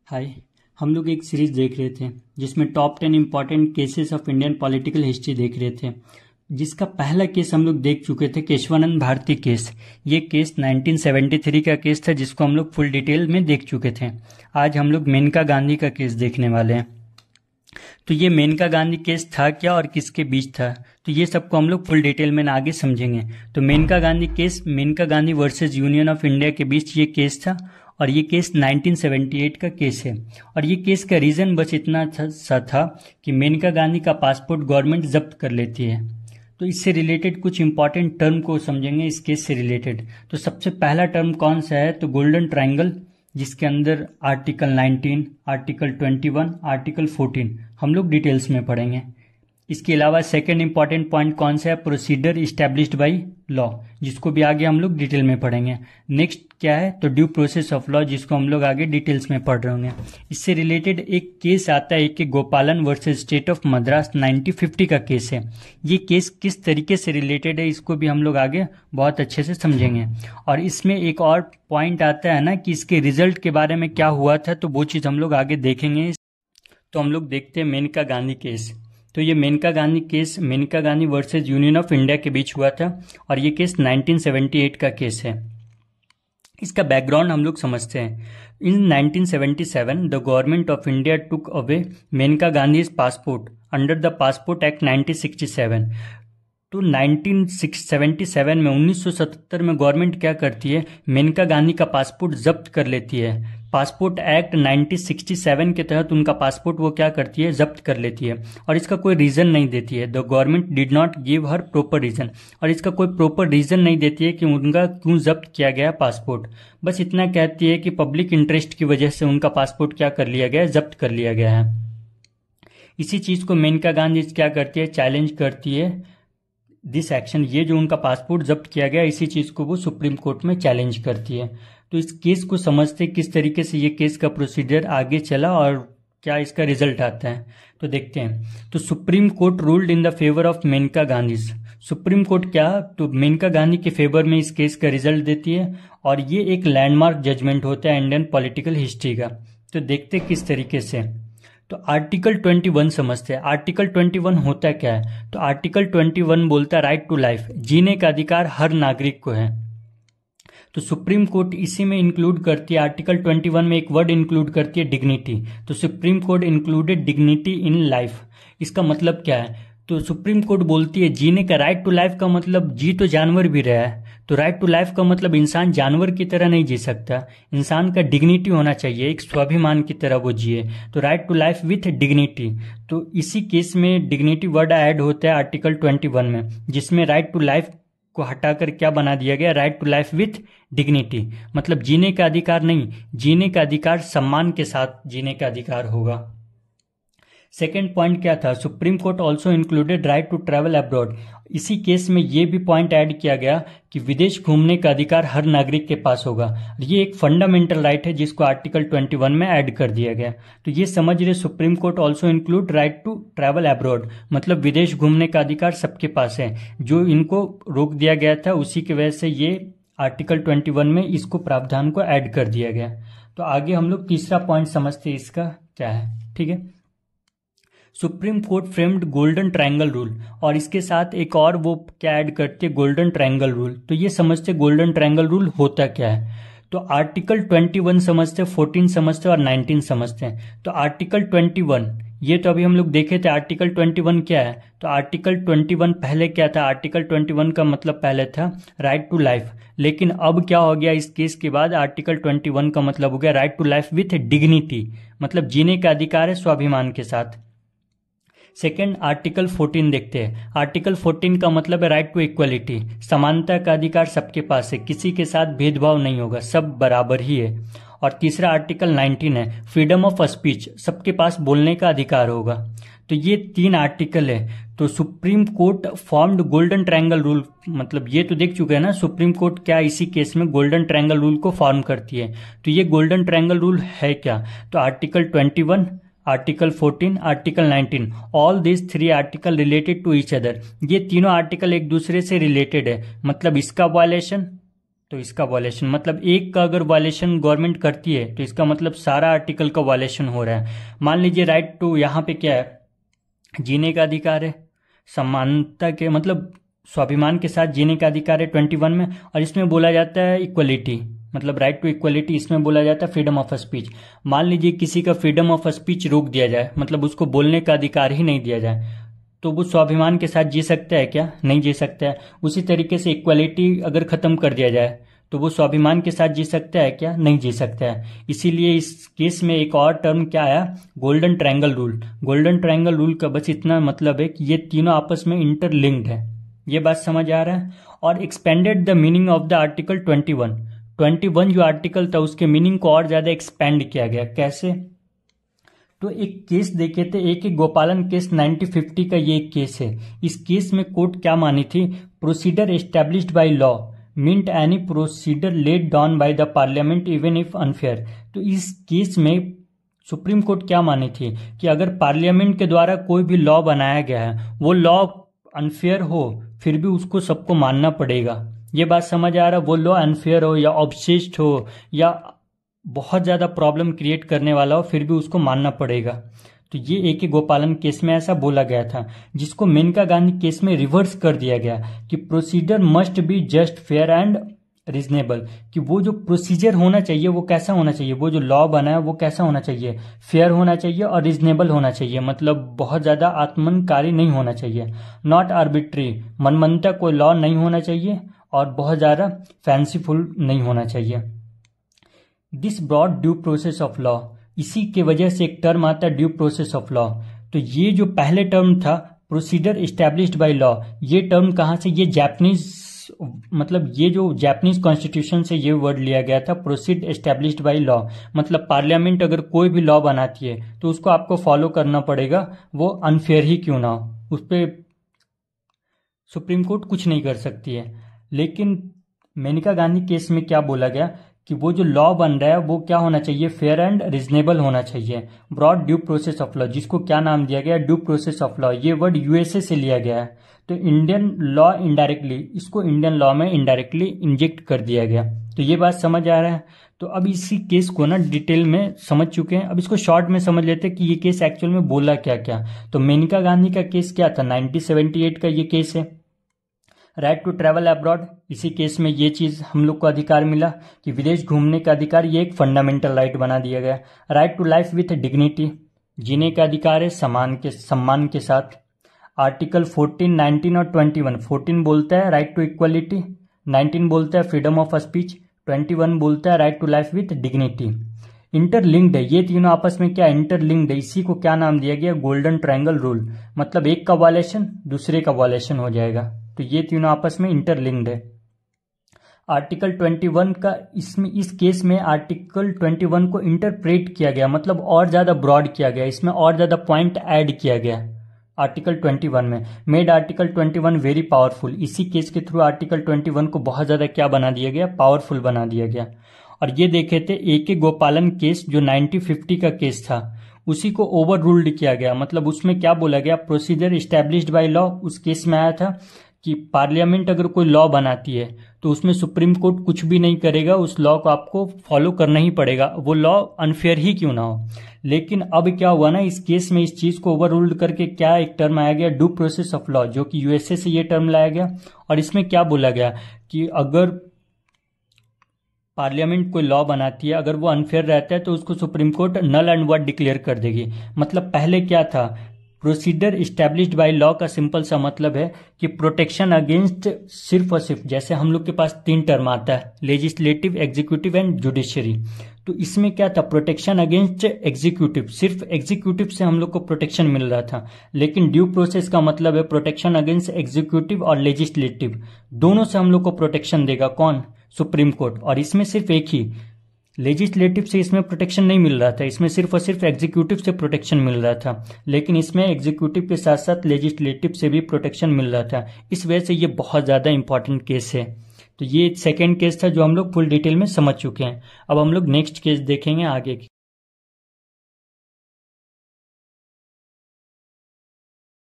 हाय। हम लोग एक सीरीज देख रहे थे जिसमें top 10 important cases of Indian political history देख रहे थे, जिसका पहला केस हम लोग देख चुके थे, केशवानंद भारती केस। ये केस 1973 का केस था जिसको हम लोग फुल डिटेल में देख चुके थे। आज हम लोग मेनका गांधी का केस देखने वाले हैं। तो ये मेनका गांधी केस था क्या और किसके बीच था, तो ये सबको हम लोग फुल डिटेल में आगे समझेंगे। तो Maneka Gandhi case Maneka Gandhi versus Union of India के बीच ये केस था और ये केस 1978 का केस है। और ये केस का रीज़न बस इतना सा था कि मेनका गांधी का पासपोर्ट गवर्नमेंट जब्त कर लेती है। तो इससे रिलेटेड कुछ इंपॉर्टेंट टर्म को समझेंगे इस केस से रिलेटेड। तो सबसे पहला टर्म कौन सा है, तो गोल्डन ट्रायंगल, जिसके अंदर आर्टिकल 19, आर्टिकल 21, आर्टिकल 14 हम लोग डिटेल्स में पढ़ेंगे। इसके अलावा सेकेंड इंपॉर्टेंट पॉइंट कौन सा है, प्रोसीजर इस्टेब्लिश्ड बाई लॉ, जिसको भी आगे हम लोग डिटेल में पढ़ेंगे। नेक्स्ट क्या है, तो ड्यू प्रोसेस ऑफ लॉ, जिसको हम लोग आगे डिटेल्स में पढ़ रहे होंगे। इससे रिलेटेड एक केस आता है कि गोपालन वर्सेस स्टेट ऑफ मद्रास 1950 का केस है। ये केस किस तरीके से रिलेटेड है इसको भी हम लोग आगे बहुत अच्छे से समझेंगे। और इसमें एक और पॉइंट आता है ना कि इसके रिजल्ट के बारे में क्या हुआ था, तो वो चीज़ हम लोग आगे देखेंगे। तो हम लोग देखते हैं मेनका गांधी केस। तो ये Maneka Gandhi case Maneka Gandhi versus Union of India के बीच हुआ था और ये केस 1978 का केस है। इसका बैकग्राउंड हम लोग समझते हैं। In 1977 the government of India took away Maneka Gandhi's passport under the passport act 1967। तो 1977 में 1977 में गवर्नमेंट क्या करती है, मेनका गांधी का पासपोर्ट जब्त कर लेती है। पासपोर्ट एक्ट 1967 के तहत उनका पासपोर्ट वो क्या करती है, जब्त कर लेती है और इसका कोई रीज़न नहीं देती है। The government did not give her proper reason, और इसका कोई प्रॉपर रीज़न नहीं देती है कि उनका क्यों जब्त किया गया पासपोर्ट। बस इतना कहती है कि पब्लिक इंटरेस्ट की वजह से उनका पासपोर्ट क्या कर लिया गया है, जब्त कर लिया गया है। इसी चीज़ को मेनका गांधी क्या करती है, चैलेंज करती है दिस एक्शन। ये जो उनका पासपोर्ट जब्त किया गया, इसी चीज़ को वो सुप्रीम कोर्ट में चैलेंज करती है। तो इस केस को समझते किस तरीके से ये केस का प्रोसीजर आगे चला और क्या इसका रिजल्ट आता है, तो देखते हैं। तो supreme court ruled in the favour of Maneka Gandhi. Supreme court क्या, तो मेनका गांधी के फेवर में इस केस का रिजल्ट देती है और ये एक लैंडमार्क जजमेंट होता है इंडियन पॉलिटिकल हिस्ट्री का। तो देखते किस तरीके से। तो आर्टिकल 21 समझते हैं। आर्टिकल 21 होता क्या है, तो आर्टिकल 21 बोलता है राइट टू लाइफ, जीने का अधिकार हर नागरिक को है। तो सुप्रीम कोर्ट इसी में इंक्लूड करती है, आर्टिकल 21 में एक वर्ड इंक्लूड करती है, डिग्निटी। तो supreme court included dignity in life. इसका मतलब क्या है, तो सुप्रीम कोर्ट बोलती है जीने का राइट टू लाइफ का मतलब जी तो जानवर भी रहा है, तो राइट टू लाइफ का मतलब इंसान जानवर की तरह नहीं जी सकता, इंसान का डिग्निटी होना चाहिए, एक स्वाभिमान की तरह वो जिए। तो right to life with dignity. तो इसी केस में डिग्निटी वर्ड ऐड होता है आर्टिकल 21 में, जिसमें राइट टू लाइफ को हटाकर क्या बना दिया गया, right to life with dignity. मतलब जीने का अधिकार नहीं, जीने का अधिकार सम्मान के साथ जीने का अधिकार होगा। सेकेंड पॉइंट क्या था, supreme court also included right to travel abroad. इसी केस में ये भी पॉइंट ऐड किया गया कि विदेश घूमने का अधिकार हर नागरिक के पास होगा। ये एक फंडामेंटल राइट है जिसको आर्टिकल 21 में ऐड कर दिया गया। तो ये समझ रहे, supreme court also include right to travel abroad, मतलब विदेश घूमने का अधिकार सबके पास है। जो इनको रोक दिया गया था उसी की वजह से ये आर्टिकल 21 में इसको प्रावधान को ऐड कर दिया गया। तो आगे हम लोग तीसरा पॉइंट समझते हैं इसका क्या है, ठीक है। Supreme court framed golden triangle rule, और इसके साथ एक और वो क्या ऐड करते हैं, गोल्डन ट्रायंगल रूल। तो ये समझते गोल्डन ट्रायंगल रूल होता क्या है। तो आर्टिकल 21 समझते, 14 समझते और 19 समझते हैं। तो आर्टिकल 21 ये तो अभी हम लोग देखे थे। आर्टिकल 21 क्या है, तो आर्टिकल 21 पहले क्या था, आर्टिकल 21 का मतलब पहले था राइट टू लाइफ, लेकिन अब क्या हो गया इस केस के बाद, आर्टिकल 21 का मतलब हो गया right to life with dignity, मतलब जीने का अधिकार है स्वाभिमान के साथ। सेकेंड आर्टिकल 14 देखते हैं। आर्टिकल 14 का मतलब है राइट टू इक्वलिटी, समानता का अधिकार सबके पास है, किसी के साथ भेदभाव नहीं होगा, सब बराबर ही है। और तीसरा आर्टिकल 19 है, फ्रीडम ऑफ स्पीच, सबके पास बोलने का अधिकार होगा। तो ये 3 आर्टिकल है। तो supreme court formed golden triangle rule, मतलब ये तो देख चुके हैं ना सुप्रीम कोर्ट क्या इसी केस में गोल्डन ट्रायंगल रूल को फॉर्म करती है। तो ये गोल्डन ट्रायंगल रूल है क्या, तो article 21, article 14, article 19, all this 3 article related to each other. ये तीनों आर्टिकल एक दूसरे से रिलेटेड है, मतलब इसका वायलेशन तो इसका वायलेशन, मतलब एक का अगर वायलेशन गवर्नमेंट करती है तो इसका मतलब सारा आर्टिकल का वायलेशन हो रहा है। मान लीजिए राइट टू, यहाँ पे क्या है, जीने का अधिकार है, समानता के मतलब स्वाभिमान के साथ जीने का अधिकार है 21 में, और इसमें बोला जाता है इक्वलिटी, मतलब राइट टू इक्वलिटी, इसमें बोला जाता है फ्रीडम ऑफ स्पीच। मान लीजिए किसी का फ्रीडम ऑफ स्पीच रोक दिया जाए, मतलब उसको बोलने का अधिकार ही नहीं दिया जाए, तो वो स्वाभिमान के साथ जी सकता है क्या? नहीं जी सकता है। उसी तरीके से इक्वलिटी अगर खत्म कर दिया जाए तो वो स्वाभिमान के साथ जी सकता है क्या? नहीं जी सकता है। इसीलिए इस केस में एक और टर्म क्या आया, golden triangle rule. Golden triangle rule का बस इतना मतलब है कि ये तीनों आपस में इंटरलिंक्ड है। ये बात समझ आ रहा है? और expanded the meaning of the article 21 जो आर्टिकल था उसके मीनिंग को और ज्यादा एक्सपेंड किया गया। कैसे? तो एक केस देखे थे, एक गोपालन केस 1950 का ये एक केस है। इस केस में कोर्ट क्या मानी थी, procedure established by law meant any procedure laid down by the parliament even if unfair. तो इस केस में सुप्रीम कोर्ट क्या मानी थी कि अगर पार्लियामेंट के द्वारा कोई भी लॉ बनाया गया है, वो लॉ अनफेयर हो फिर भी उसको सबको मानना पड़ेगा। ये बात समझ आ रहा? वो लॉ अनफेयर हो या ऑब्सेस्ड हो या बहुत ज़्यादा प्रॉब्लम क्रिएट करने वाला हो फिर भी उसको मानना पड़ेगा। तो ये एक गोपालन केस में ऐसा बोला गया था, जिसको मेनका गांधी केस में रिवर्स कर दिया गया कि procedure must be just, fair and reasonable. कि वो जो प्रोसीजर होना चाहिए वो कैसा होना चाहिए, वो जो लॉ बना है वो कैसा होना चाहिए, फेयर होना चाहिए और रीजनेबल होना चाहिए, मतलब बहुत ज़्यादा आत्मनकारी नहीं होना चाहिए। नॉट आर्बिट्री, मनमाना कोई लॉ नहीं होना चाहिए और बहुत ज़्यादा फैंसीफुल नहीं होना चाहिए। This broad due process of law, इसी के वजह से एक टर्म आता है ड्यू प्रोसेस ऑफ लॉ। तो ये जो पहले टर्म था प्रोसीडर इस्टेब्लिश्ड बाय लॉ, ये टर्म कहाँ से, ये जापानीज, मतलब ये जो जापानीज कॉन्स्टिट्यूशन से ये वर्ड लिया गया था, प्रोसीड एस्टेब्लिश्ड बाय लॉ। मतलब पार्लियामेंट अगर कोई भी लॉ बनाती है तो उसको आपको फॉलो करना पड़ेगा, वो अनफेयर ही क्यों ना हो, उस पर सुप्रीम कोर्ट कुछ नहीं कर सकती है। लेकिन मेनका गांधी केस में क्या बोला गया कि वो जो लॉ बन रहा है वो क्या होना चाहिए, फेयर एंड रीजनेबल होना चाहिए। Broad due process of law, जिसको क्या नाम दिया गया, ड्यू प्रोसेस ऑफ लॉ। ये वर्ड यूएसए से लिया गया है, तो इंडियन लॉ इनडायरेक्टली, इसको इंडियन लॉ में इनडायरेक्टली इंजेक्ट कर दिया गया। तो ये बात समझ आ रहा है? तो अब इसी केस को ना डिटेल में समझ चुके हैं, अब इसको शॉर्ट में समझ लेते हैं कि ये केस एक्चुअल में बोला क्या क्या। तो मेनका गांधी का केस क्या था, 1978 का ये केस है। राइट टू ट्रैवल अब्रॉड, इसी केस में ये चीज़ हम लोग को अधिकार मिला कि विदेश घूमने का अधिकार, ये एक फंडामेंटल राइट बना दिया गया। Right to life with dignity, जीने का अधिकार है सम्मान के साथ। आर्टिकल 14, 19 और 21, 14 बोलता है राइट टू इक्वलिटी, 19 बोलता है फ्रीडम ऑफ स्पीच, 21 बोलता है right to life with dignity. Interlinked है, ये तीनों आपस में क्या इंटरलिंक्ड है, इसी को क्या नाम दिया गया, गोल्डन ट्रायंगल रूल। मतलब एक का वायलेशन दूसरे का वायलेशन हो जाएगा, तो ये तीनों आपस में इंटरलिंक्ड है। आर्टिकल 21 का इसमें, इस केस में आर्टिकल 21 को इंटरप्रेट किया गया, मतलब और ज्यादा ब्रॉड किया गया, इसमें और ज्यादा पॉइंट ऐड किया गया आर्टिकल 21 में। मेड आर्टिकल 21 वेरी पावरफुल, इसी केस के थ्रू आर्टिकल 21 को बहुत ज्यादा क्या बना दिया गया, पावरफुल बना दिया गया। और ये देखे थे ए गोपालन केस जो 1950 का केस था, उसी को ओवर रूल्ड किया गया। मतलब उसमें क्या बोला गया, प्रोसीजर इस्टेब्लिश्ड बाय लॉ, उस केस में आया था कि पार्लियामेंट अगर कोई लॉ बनाती है तो उसमें सुप्रीम कोर्ट कुछ भी नहीं करेगा, उस लॉ को आपको फॉलो करना ही पड़ेगा, वो लॉ अनफेयर ही क्यों ना हो। लेकिन अब क्या हुआ ना, इस केस में इस चीज को ओवर रूल्ड करके क्या एक टर्म आया गया, ड्यू प्रोसेस ऑफ लॉ, जो कि यूएसए से ये टर्म लाया गया। और इसमें क्या बोला गया कि अगर पार्लियामेंट कोई लॉ बनाती है, अगर वो अनफेयर रहता है तो उसको supreme court null and void declare कर देगी। मतलब पहले क्या था, प्रोसीडर इस्टेब्लिश्ड बाय लॉ का सिंपल सा मतलब है कि प्रोटेक्शन अगेंस्ट, सिर्फ और सिर्फ, जैसे हम लोग के पास 3 टर्म आता है, लेजिस्लेटिव, एग्जीक्यूटिव एंड जुडिशरी। तो इसमें क्या था, प्रोटेक्शन अगेंस्ट एग्जीक्यूटिव, सिर्फ एग्जीक्यूटिव से हम लोग को प्रोटेक्शन मिल रहा था। लेकिन ड्यू प्रोसेस का मतलब है प्रोटेक्शन अगेंस्ट एग्जीक्यूटिव और लेजिस्लेटिव, दोनों से हम लोग को प्रोटेक्शन देगा कौन, सुप्रीम कोर्ट। और इसमें सिर्फ एक ही, लेजिस्लेटिव से इसमें प्रोटेक्शन नहीं मिल रहा था, इसमें सिर्फ और सिर्फ एग्जीक्यूटिव से प्रोटेक्शन मिल रहा था। लेकिन इसमें एग्जीक्यूटिव के साथ साथ लेजिस्लेटिव से भी प्रोटेक्शन मिल रहा था। इस वजह से ये बहुत ज़्यादा इंपॉर्टेंट केस है। तो ये सेकेंड केस था जो हम लोग फुल डिटेल में समझ चुके हैं। अब हम लोग नेक्स्ट केस देखेंगे आगे की।